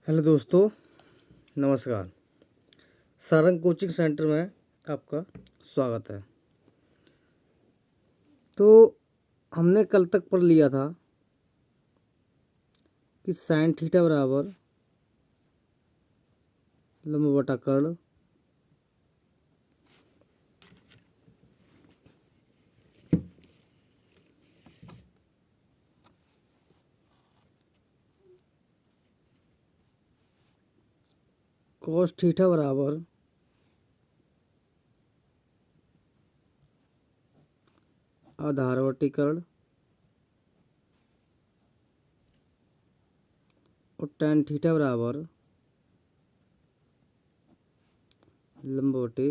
Hello दोस्तों, नमस्कार। Sarang coaching centre में आपका स्वागत है। तो हमने कल तक पढ़ लिया था कि साइन थीटा बराबर लंब बटा कर्ण कॉस थीटा बराबर आधार बटे कर्ण और tan थीटा बराबर लंब बटे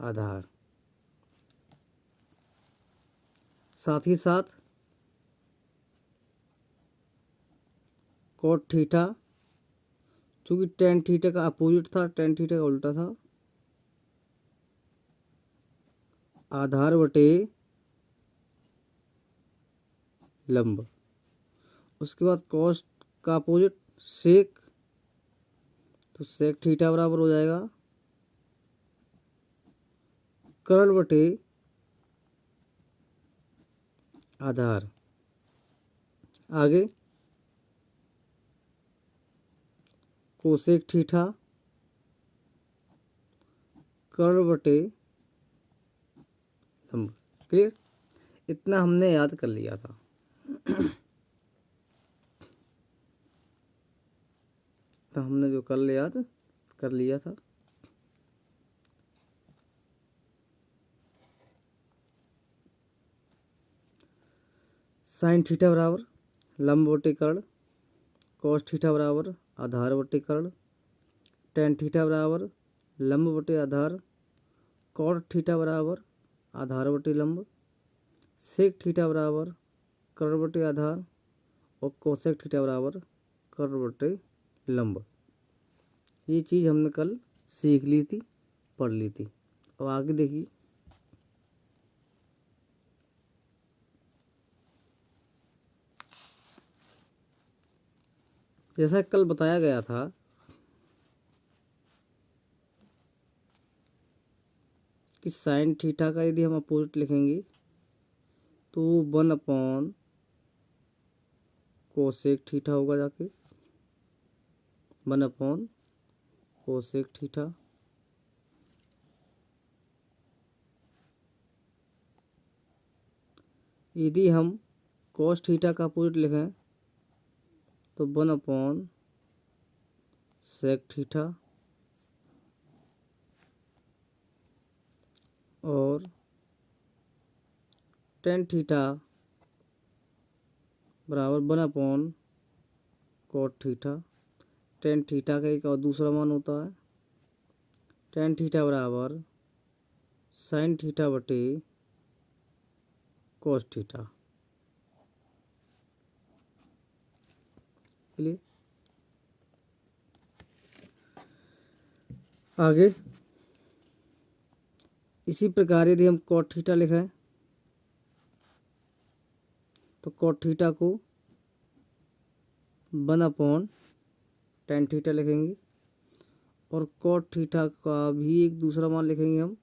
आधार। साथ ही साथ कॉट थीटा, चूँकि tan थीटा का अपोजिट था, tan थीटा का उल्टा था, आधार बटे लंब। उसके बाद कॉस का अपोजिट सेक, तो सेक थीटा बराबर हो जाएगा कर्ण बटे आधार। आगे कोसेक थीटा कर्ण बटे लंब। क्लियर? इतना हमने याद कर लिया था। तो हमने जो कल याद कर लिया था। साइन थीटा बराबर लंब बटे कर्ण, कॉस थीटा बराबर आधार बटे कर्ण, टेन थीटा बराबर लंब बटे आधार, कॉट थीटा बराबर आधार बटे लंब, सेक थीटा बराबर कर्ण बटे आधार और कोसेक थीटा बराबर कर्ण बटे लंब। ये चीज़ हमने कल सीख ली थी, पढ़ ली थी। अब आगे देखिए, जैसा कल बताया गया था कि साइन थीटा का यदि हम अपोजिट लिखेंगे तो 1 कोसेक थीटा होगा, जाके 1 कोसेक थीटा। यदि हम कोस थीटा का अपोजिट लिखें तो 1 सेक थीटा और टेन थीटा बराबर 1 कोट थीटा। टेन थीटा का एक और दूसरा मान होता है टेन थीटा बराबर साइन थीटा बटे कोस थीटा। क्लियर? आगे इसी प्रकार यदि हम कॉट थीटा लिखें तो कॉट थीटा को 1/tan थीटा लिखेंगे और कॉट थीटा का भी एक दूसरा मान लिखेंगे हम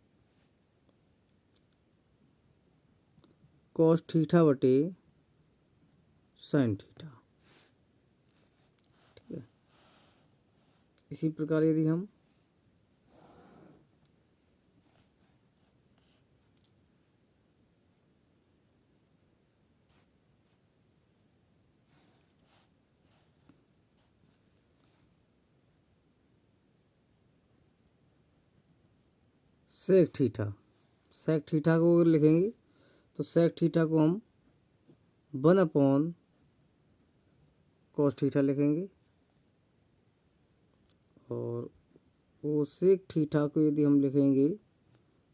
कॉस थीटा बटे साइन थीटा। ठीक है। इसी प्रकार यदि हम सेक थीटा को अगर लिखेंगे तो सेक थीटा को हम 1 कॉस थीटा लिखेंगे और कोसेक थीटा को यदि हम लिखेंगे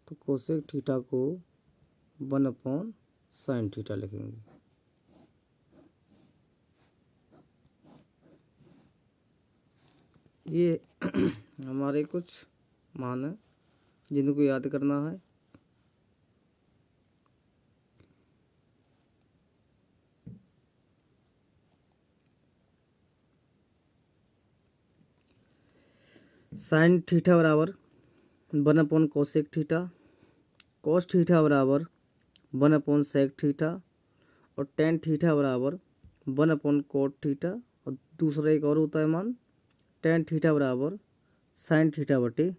तो कोसेक थीटा को 1/साइन थीटा लिखेंगे। ये हमारे कुछ मान है जिनको याद करना है। साइन थीटा बराबर 1/कोसेक थीटा, कॉस थीटा बराबर 1/सेक थीटा, और टेन थीटा बराबर 1/कोट थीटा, और दूसरा एक और होता है मान टेन थीटा बराबर साइन थीटा बटे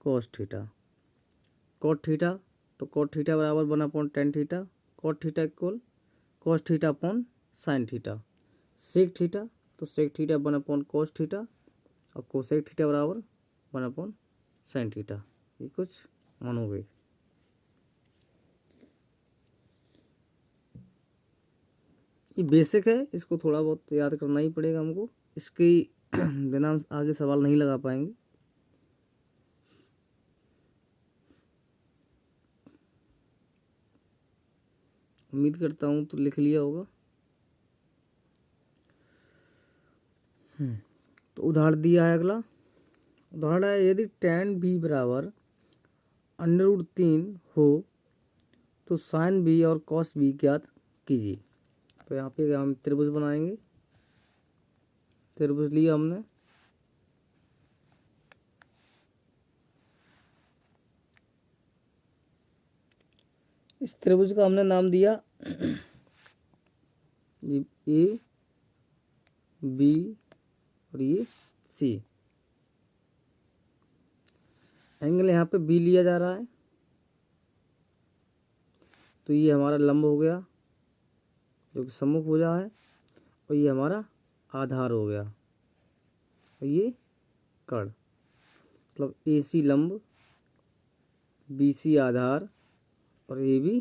कॉस थीटा। कोट थीटा, तो कोट थीटा बराबर 1/टेन theta, cot theta equal cos theta upon sine theta. Sec theta, तो सेक थीटा 1/कोस थीटा, और कोसेक थीटा बराबर 1/साइन थीटा। ये कुछ मान हो गई। ये बेसिक है, इसको थोड़ा बहुत याद करना ही पड़ेगा हमको, इसकी बिना हम आगे सवाल नहीं लगा पाएंगे। उम्मीद करता हूँ तो लिख लिया होगा। तो उदाहरण दिया है अगला। उदाहरण है यदि tan b बराबर √3 हो तो साइन b और कॉस b ज्ञात कीजिए। तो यहाँ पे हम त्रिभुज बनाएंगे। त्रिभुज लिया हमने, इस त्रिभुज का हमने नाम दिया ये ए बी और ये सी। एंगल यहाँ पे बी लिया जा रहा है, तो ये हमारा लंब हो गया जो कि सम्मुख भुजा है, और ये हमारा आधार हो गया, और ये कर्ण। मतलब ए सी लंब, बी सी आधार और ए बी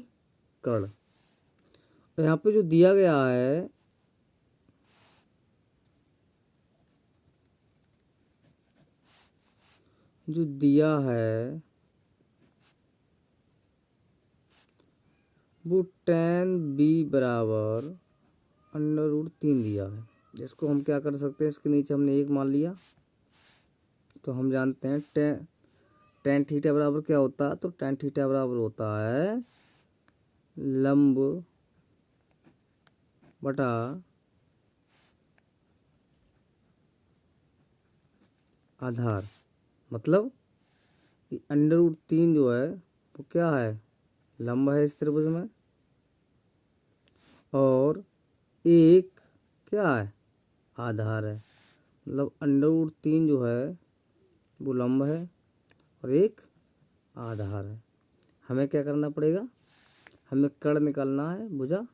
कर्ण। तो यहाँ पे जो दिया गया है वो tan b बराबर √3 दिया है। जिसको हम क्या कर सकते हैं, इसके नीचे हमने एक मान लिया, तो हम जानते हैं tan थीटा बराबर क्या होता है। तो tan थीटा बराबर होता है लंब बटा आधार। मतलब √3 जो है वो क्या है, लंब है इस त्रिभुज में, और एक क्या है, आधार है। मतलब √3 जो है वो लंब है और एक आधार है। हमें क्या करना पड़ेगा, हमें कर्ण निकालना है, भुजा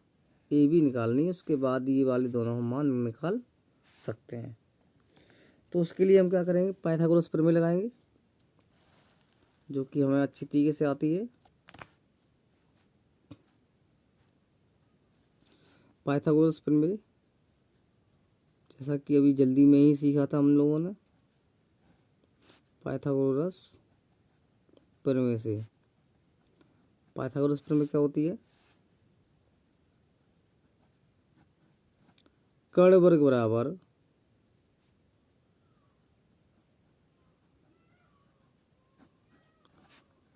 ए बी निकालनी है, उसके बाद ये वाले दोनों हम मान निकाल सकते हैं। तो उसके लिए हम क्या करेंगे, पाइथागोरस प्रमेय लगाएंगे, जो कि हमें अच्छी तरीके से आती है। पाइथागोरस प्रमेय जैसा कि अभी जल्दी में ही सीखा था हम लोगों ने। पाइथागोरस प्रमेय से, पाइथागोरस प्रमेय क्या होती है, कर्ण वर्ग बराबर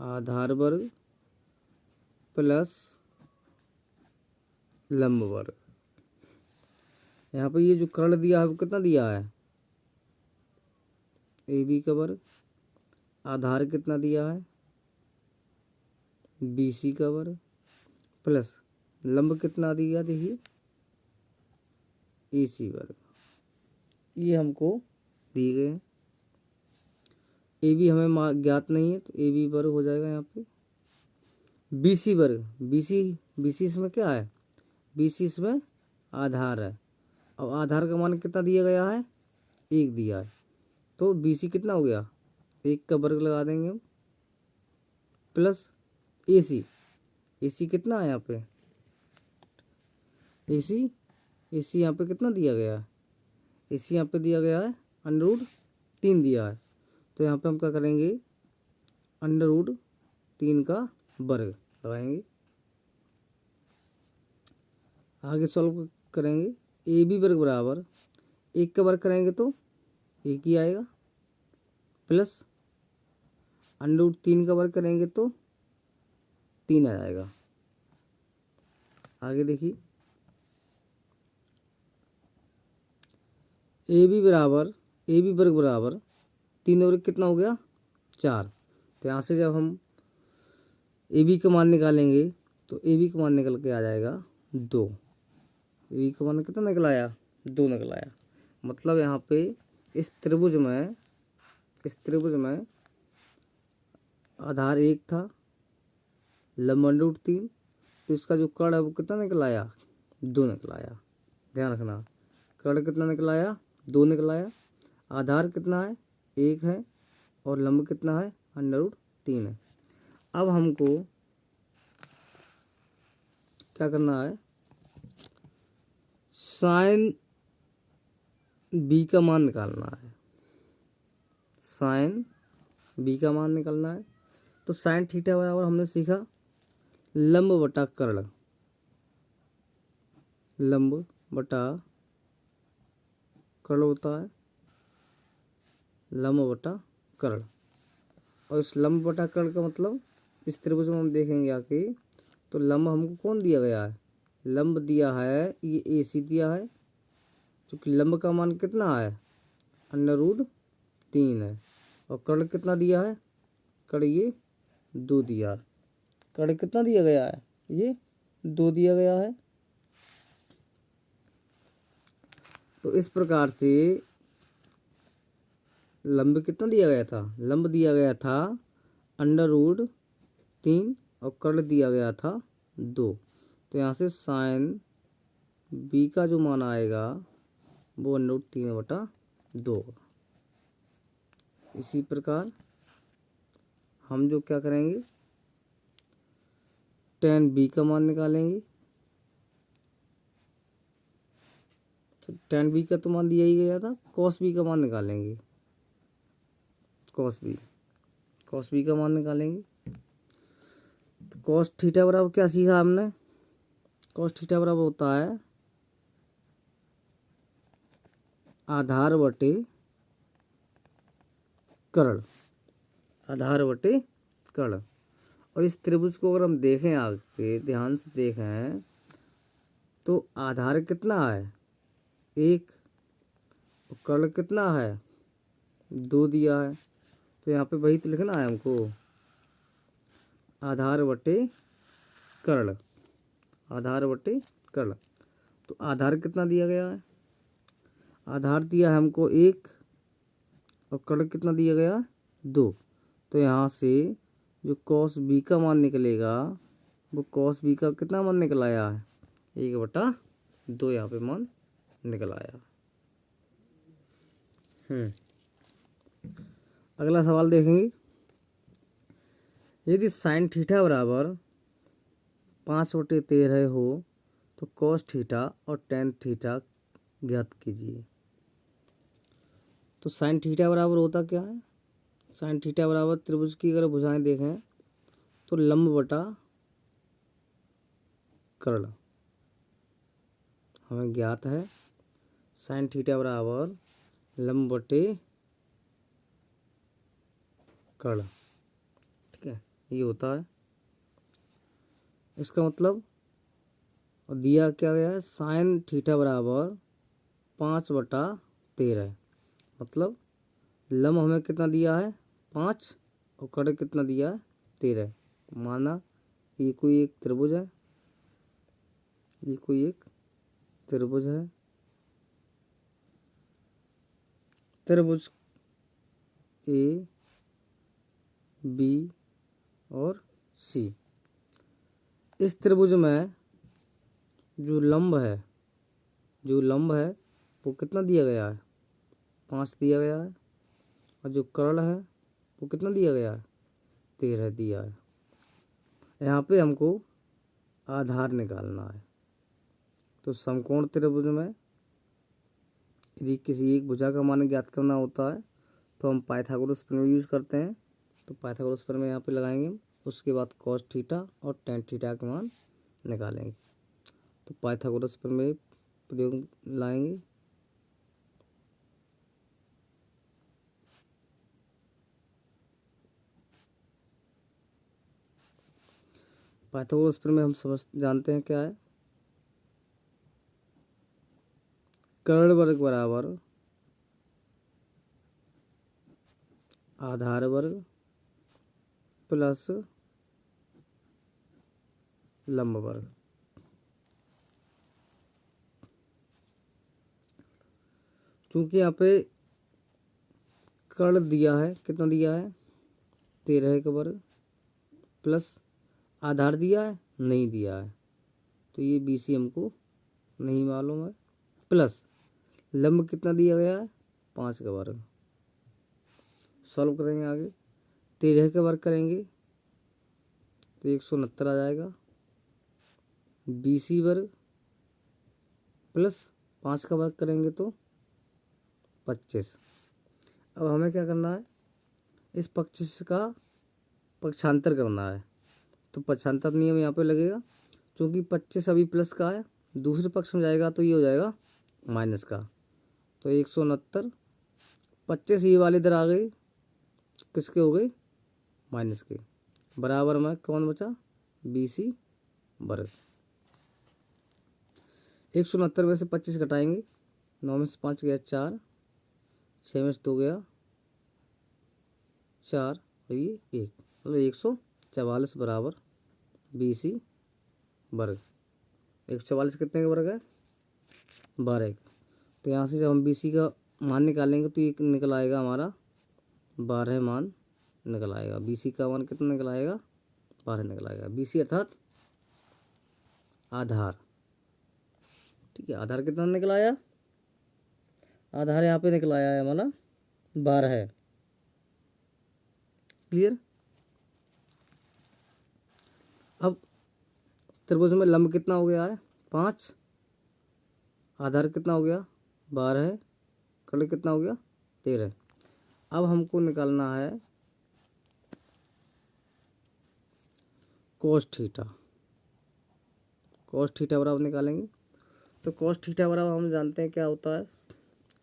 आधार वर्ग प्लस लंब वर्ग। यहाँ पे ये जो कर्ण दिया है वो कितना दिया है, ए बी का वर्ग। आधार कितना दिया है, बी सी का वर्ग, प्लस लंब कितना दिया, देखिए ए सी वर्ग। ये हमको दिए गए हैं। ए बी हमें ज्ञात नहीं है, तो ए बी वर्ग हो जाएगा यहाँ पे। बी सी वर्ग, बी सी इसमें क्या है, बी सी इसमें आधार है। अब आधार का मान कितना दिया गया है, एक दिया है, तो बी सी कितना हो गया, एक का वर्ग लगा देंगे हम, प्लस ए सी कितना है यहाँ पे, ए सी यहाँ पे कितना दिया गया है, ए सी यहाँ पे दिया गया है √3 दिया है। तो यहाँ पे हम क्या करेंगे, √3 का वर्ग लगाएंगे। आगे सॉल्व करेंगे, ए बी वर्ग बराबर एक का वर्ग करेंगे तो एक ही आएगा, प्लस √3 का वर्ग करेंगे तो 3 आ जाएगा। आगे देखिए, ए बी वर्ग बराबर 3 और 1 कितना हो गया 4। तो यहाँ से जब हम ए बी का मान निकालेंगे तो ए बी का मान निकल के आ जाएगा 2। ए बी का मान कितना निकल आया 2 निकल आया। मतलब यहाँ पे इस त्रिभुज में आधार 1 था, लंब √3, तो इसका जो कर्ण है वो कितना निकल आया 2 निकल आया। ध्यान रखना, कर्ण कितना निकल आया 2 निकल आया। आधार कितना है 1 है और लंब कितना है √3 है। अब हमको क्या करना है, साइन बी का मान निकालना है। साइन बी का मान निकालना है तो साइन थीटा बराबर हमने सीखा लंब बटा कर्ण, लंब बटा कर्ण होता है लंब बटा कर्ण। और इस लंब बटा कर्ण का मतलब इस त्रिभुज में हम देखेंगे आके, तो लंब हमको कौन दिया गया है, लंब दिया है ये ए सी दिया है, क्योंकि लंब का मान कितना है √3 है। और कर्ण कितना दिया है, कर्ण ये 2 दिया है। कर्ण कितना दिया गया है, ये 2 दिया गया है। तो इस प्रकार से लंब कितना दिया गया था, लंब दिया गया था √3 और कर्ण दिया गया था 2। तो यहाँ से साइन बी का जो मान आएगा वो √3/2। इसी प्रकार हम जो क्या करेंगे, tan बी का मान निकालेंगे। तो tan बी का तो मान दिया ही गया था, cos बी का मान निकालेंगे। cos बी का मान निकालेंगे तो cos थीटा बराबर क्या सीखा हमने, cos थीटा बराबर होता है आधार बटे कर्ण, आधार बटे कर्ण। और इस त्रिभुज को अगर हम देखें आगे ध्यान से देखें तो आधार कितना है 1 और कर्ण कितना है 2 दिया है। तो यहाँ पे वही तो लिखना है हमको, आधार बटे कर्ण, आधार बटे कर्ण। तो आधार कितना दिया गया है, आधार दिया है हमको 1 और कर्ण कितना दिया गया 2। तो यहाँ से जो cos बी का मान निकलेगा वो cos बी का कितना मान निकल आया है 1/2, यहाँ पे मान निकल आया। अगला सवाल देखेंगे, यदि साइन थीटा बराबर 5/13 हो तो cos थीटा और tan थीटा ज्ञात कीजिए। तो साइन थीटा बराबर होता क्या है, साइन थीटा बराबर त्रिभुज की अगर भुजाएं देखें तो लंब बटा कर्ण हमें ज्ञात है। साइन थीटा बराबर लंब बटे कर्ण, ठीक है, ये होता है। इसका मतलब और दिया क्या गया है, साइन थीटा बराबर 5/13, मतलब लंब हमें कितना दिया है 5 और कर्ण कितना दिया है 13। माना ये कोई एक त्रिभुज है, ये कोई एक त्रिभुज है, त्रिभुज ए बी और सी। इस त्रिभुज में जो लंब है वो कितना दिया गया है 5 दिया गया है, और जो कर्ण है वो कितना दिया गया है 13 दिया है। यहाँ पे हमको आधार निकालना है। तो समकोण त्रिभुज में यदि किसी एक भुजा का मान ज्ञात करना होता है तो हम पाइथागोरस प्रमेय यूज़ करते हैं। तो पाइथागोरस प्रमेय यहाँ पे लगाएंगे, उसके बाद cos थीटा और tan थीटा के मान निकालेंगे। तो पाइथागोरस प्रमेय प्रयोग लाएंगे। पाइथागोरस प्रमेय हम समझ जानते हैं क्या है, कर्ण वर्ग बराबर आधार वर्ग प्लस लंब वर्ग। चूंकि यहाँ पे कर्ण दिया है, कितना दिया है 13 का वर्ग, प्लस आधार दिया है नहीं दिया है, तो ये BC हमको नहीं मालूम है, प्लस लंब कितना दिया गया है 5 का वर्ग। सॉल्व करेंगे आगे, 13 का वर्ग करेंगे तो 169 आ जाएगा। BC वर्ग प्लस 5 का वर्ग करेंगे तो 25। अब हमें क्या करना है, इस 25 का पक्षांतर करना है, तो पक्षांतर नियम यहाँ पे लगेगा। क्योंकि 25 अभी प्लस का है, दूसरे पक्ष में जाएगा तो ये हो जाएगा माइनस का, तो 169 25 ये वाली इधर आ गई, किसके हो गई माइनस के, बराबर में कौन बचा BC वर्ग। 169 में से 25 घटाएंगे, 9 में से 5 गया 4, 6 में से 2 गया 4 और ये 1, मतलब 144 बराबर BC वर्ग। 144 कितने का वर्ग है 12 का। तो यहाँ से जब हम BC का मान निकालेंगे तो ये निकल आएगा हमारा 12 मान निकल आएगा। BC का मान कितना निकल आएगा 12 निकल आएगा। BC अर्थात आधार, ठीक है। आधार कितना निकल आया, आधार यहाँ पे निकल आया है हमारा 12 है। क्लियर। अब त्रिभुज में लंब कितना हो गया है 5, आधार कितना हो गया 12 है, कर्ण कितना हो गया 13। अब हमको निकालना है cos थीटा। cos थीटा बराबर निकालेंगे, तो cos थीटा बराबर हम जानते हैं क्या होता है।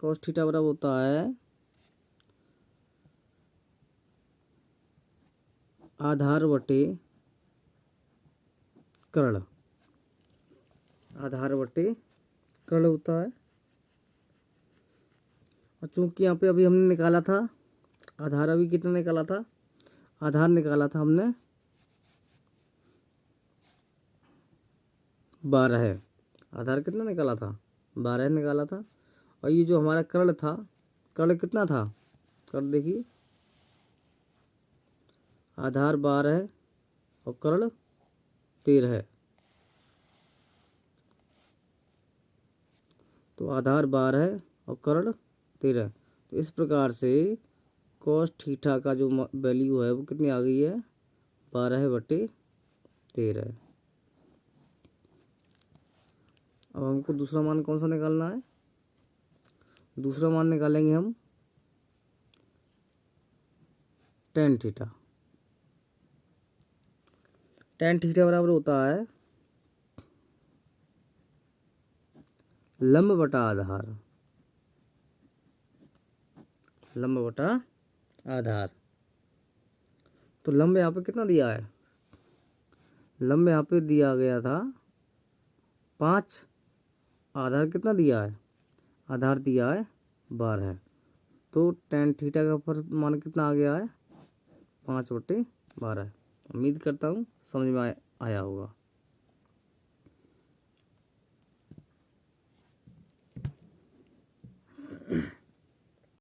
cos थीटा बराबर होता है आधार बटे कर्ण, आधार बटे कर्ण होता है। और चूंकि यहाँ पे अभी हमने निकाला था आधार, अभी कितना निकाला था, आधार निकाला था हमने 12 है, आधार कितना निकाला था 12 निकाला था। और ये जो हमारा कर्ण था, कर्ण कितना था, कर्ण देखिए आधार 12 है और कर्ण 13 है, तो आधार 12 है और कर्ण 13। तो इस प्रकार से cos थीटा का जो वैल्यू है वो कितनी आ गई है 12/13। अब हमको दूसरा मान कौन सा निकालना है, दूसरा मान निकालेंगे हम tan थीटा। tan थीटा बराबर होता है लंब बटा आधार, लंब बटा आधार। तो लंब यहाँ पे कितना दिया है, लंब यहाँ पे दिया गया था 5, आधार कितना दिया है, आधार दिया है 12, तो tan थीटा का मान कितना आ गया है 5/12। उम्मीद करता हूँ समझ में आया होगा।